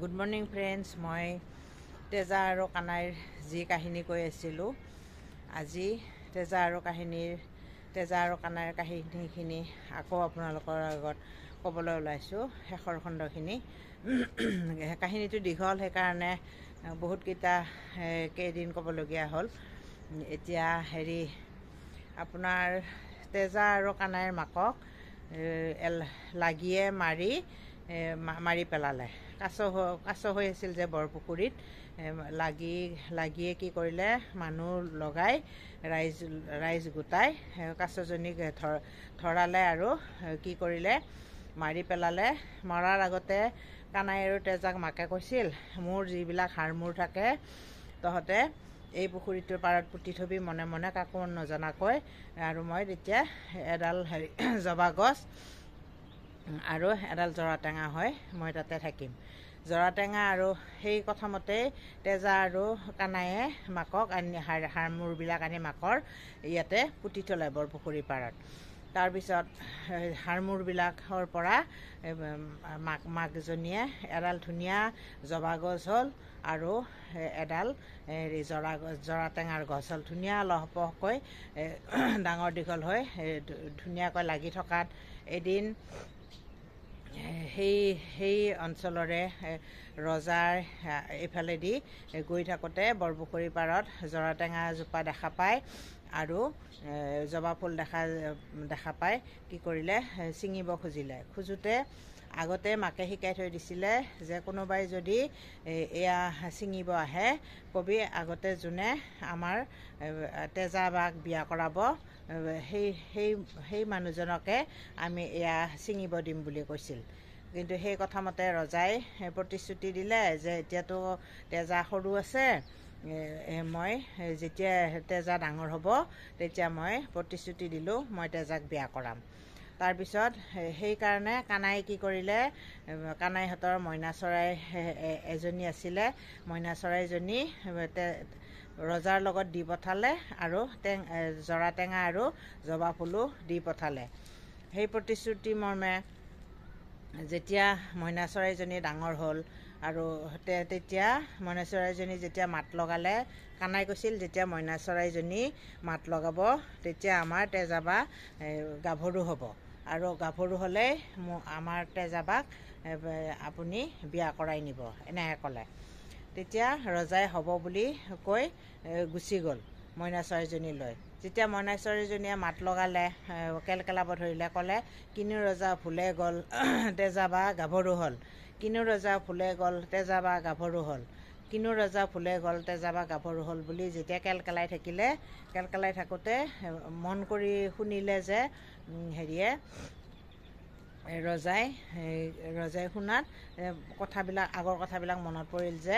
Good morning friends. মই তেজা আৰু কানাইৰ যি কাহিনী কৈ আছিলোঁ, আজি তেজা আৰু কানাইৰ কাহিনীখিনি আকৌ আপোনালোকৰ আগত ক'বলৈ ওলাইছোঁ। শেষৰ খণ্ডখিনি কাহিনীটো দীঘল, সেইকাৰণে বহুতকেইটা কেইদিন ক'বলগীয়া হ'ল। এতিয়া আপোনাৰ তেজা আৰু কানাইৰ মাকক লাগীয়ে মাৰি পেলালে। কাছ হৈ আছিল যে বৰপুখুৰীত, লাগীয়ে কি কৰিলে, মানুহ লগাই ৰাইজ গোটাই কাছজনীক ধৰালে আৰু কি কৰিলে, মাৰি পেলালে। মৰাৰ আগতে কানাই আৰু তেজাক মাকে কৈছিল, মোৰ যিবিলাক হাড়মূৰ থাকে তহঁতে এই পুখুৰীটোৰ পাৰত পুতি থবি মনে মনে, কাকো নজনাকৈ। আৰু মই তেতিয়া এডাল জবা গছ আৰু এডাল জৰা টেঙা হয় মই তাতে থাকিম। জৰা টেঙা আৰু সেই কথামতেই তেজা আৰু কানায়ে মাকক হাড়মূৰবিলাক আনি মাকৰ ইয়াতে পুতি থলে বৰপুখুৰীৰ পাৰত। তাৰপিছত হাড়মূৰবিলাকৰ পৰা মাকজনীয়ে এডাল ধুনীয়া জবা গছ হ'ল আৰু এডাল জৰা টেঙাৰ গছ হ'ল। ধুনীয়া লহপহকৈ ডাঙৰ দীঘল হৈ ধুনীয়াকৈ লাগি থকাত এদিন সেই অঞ্চলৰে ৰজাৰ এইফালেদি গৈ থাকোঁতে বৰপুখুৰীৰ পাৰত জৰা টেঙা এজোপা দেখা পায় আৰু জবা ফুল দেখা পাই কি কৰিলে, ছিঙিব খোজোতে আগতে মাকে শিকাই থৈ দিছিলে যে কোনোবাই যদি এয়া ছিঙিব আহে কবি, আগতে যোনে আমাৰ তেজা বাক বিয়া কৰাব সেই মানুহজনকে আমি এয়া ছিঙিব দিম বুলি কৈছিল। কিন্তু সেই কথামতে ৰজাই প্ৰতিশ্ৰুতি দিলে যে এতিয়াতো তেজা সৰু আছে, মই যেতিয়া তেজা ডাঙৰ হ'ব তেতিয়া মই প্ৰতিশ্ৰুতি দিলোঁ মই তেজাক বিয়া কৰাম। তাৰপিছত সেইকাৰণে কানাই কি কৰিলে, কানাইহঁতৰ মইনা চৰাই এজনী আছিলে, মইনা চৰাইজনী ৰজাৰ লগত দি পঠালে আৰু জৰা টেঙা আৰু জবা ফুলো দি পঠালে। সেই প্ৰতিশ্ৰুতি মৰ্মে যেতিয়া মইনা চৰাইজনী ডাঙৰ হ'ল আৰু তেতিয়া মইনা চৰাইজনী যেতিয়া মাত লগালে, কানাই কৈছিল যেতিয়া মইনা চৰাইজনী মাত লগাব তেতিয়া আমাৰ তেজা বা গাভৰু হ'ব, আৰু গাভৰু হ'লেই আমাৰ তেজা বাক আপুনি বিয়া কৰাই নিব, এনেকৈ ক'লে। তেতিয়া ৰজাই হ'ব বুলি কৈ গুচি গ'ল মইনা চৰাইজনীলৈ। যেতিয়া মইনা চৰাইজনীয়ে মাত লগালে, কেলকেলাব ধৰিলে, ক'লে, কিনো ৰজা ভুলে গ'ল, তেজা বা গাভৰু হ'ল। কিনো ৰজা ভুলে গ'ল, তেজা বা গাভৰু হ'ল। কিনো ৰজা ভুলে গ'ল, তেজা বা গাভৰু হ'ল বুলি যেতিয়া কেলকেলাই থাকোঁতে মন কৰি শুনিলে যে ৰজাই শুনাত আগৰ কথাবিলাক মনত পৰিল যে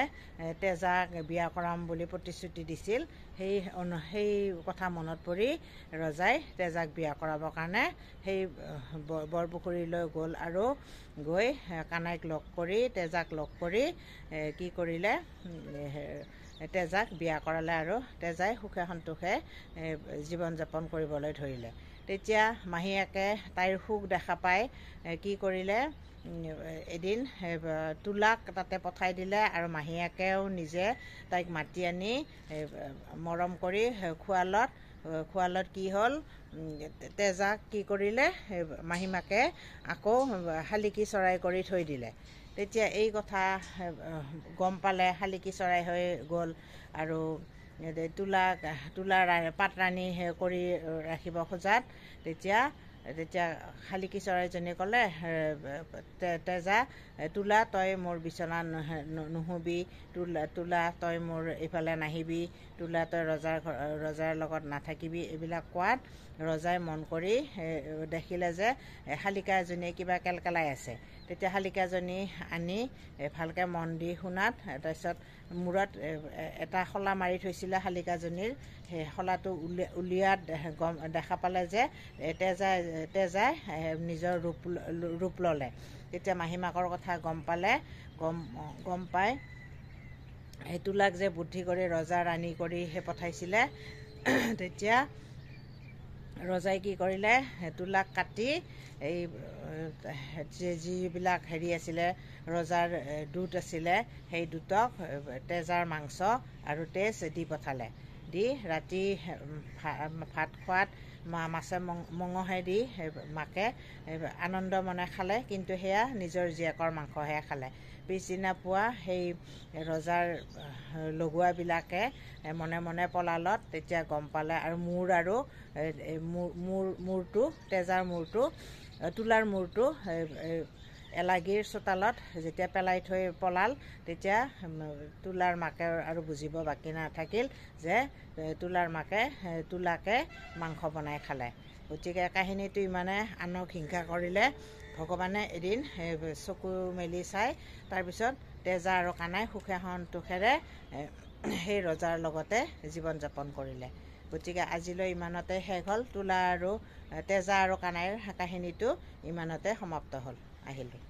তেজাক বিয়া কৰাম বুলি প্ৰতিশ্ৰুতি দিছিল। সেই কথা মনত পৰি ৰজাই তেজাক বিয়া কৰাবৰ কাৰণে সেই বৰপুখুৰীলৈ গ'ল আৰু গৈ কানাইক তেজাক লগ কৰি কি কৰিলে, তেজাক বিয়া কৰালে আৰু তেজাই সুখে সন্তোষে জীৱন যাপন কৰিবলৈ ধৰিলে। তেতিয়া মাহীয়েকে তাইৰ সুখ দেখা পাই কি কৰিলে, এদিন তোলাক তাতে পঠাই দিলে আৰু মাহীয়েকেও নিজে তাইক মাতি আনি মৰম কৰি খোৱালত কি হ'ল, তেজাক কি কৰিলে, মাহীমাকে আকৌ শালিকী চৰাই কৰি থৈ দিলে। তেতিয়া এই কথা গম পালে, শালিকী চৰাই হৈ গ'ল আৰু তোলাৰ পাত ৰাণী কৰি ৰাখিব খোজাত তেতিয়া শালিকী চৰাইজনীয়ে ক'লে, তেজা, তোলা তই মোৰ বিচনা নুশুবি, তোলা তই মোৰ এইফালে নাহিবি, তোলা তই ৰজাৰ লগত নাথাকিবি। এইবিলাক কোৱাত ৰজাই মন কৰি দেখিলে যে শালিকা এজনীয়ে কিবা কেলকেলাই আছে। তেতিয়া শালিকাজনী আনি ভালকৈ মন দি শুনাত, তাৰপিছত মূৰত এটা শলা মাৰি থৈছিলে শালিকাজনীৰ, সেই শলাটো উলিয়াত দেখা পালে যে তেজাই নিজৰ ৰূপ ল'লে। তেতিয়া মাহীমাকৰ কথা গম পাই তোলাক যে বুদ্ধি কৰি ৰজা ৰাণী কৰি পঠাইছিলে, তেতিয়া ৰজাই কি কৰিলে, তুলাক কাটি এই যিবিলাক হেৰি আছিলে, ৰজাৰ দূত আছিলে, সেই দূতক তেজাৰ মাংস আৰু তেজ দি পঠালে। দি ৰাতি ভাত খোৱাত মাছে মঙহে দি মাকে আনন্দ মনে খালে, কিন্তু সেয়া নিজৰ জীয়েকৰ মাংসহে খালে। পিছদিনা পুৱা সেই ৰজাৰ লগুৱাবিলাকে মনে মনে পলালত, তেতিয়া গম পালে আৰু মূৰটো তেজাৰ মূৰটো, তুলাৰ মূৰটো এলাগীৰ চোতালত যেতিয়া পেলাই থৈ পলাল, তেতিয়া তুলাৰ মাকে আৰু বুজিব বাকী নাথাকিল যে তুলাৰ মাকে তুলাকে মাংস বনাই খালে। গতিকে কাহিনীটো ইমানে আনক হিংসা কৰিলে, ভগৱানে এদিন চকু মেলি চাই তাৰপিছত তেজা আৰু কানাই সুখে সন্তোষেৰে সেই ৰজাৰ লগতে জীৱন যাপন কৰিলে। গতিকে আজিলৈ ইমানতে শেষ হ'ল। তুলা আৰু তেজা আৰু কানাইৰ কাহিনীটো ইমানতে সমাপ্ত হ'ল। আহিলোঁ।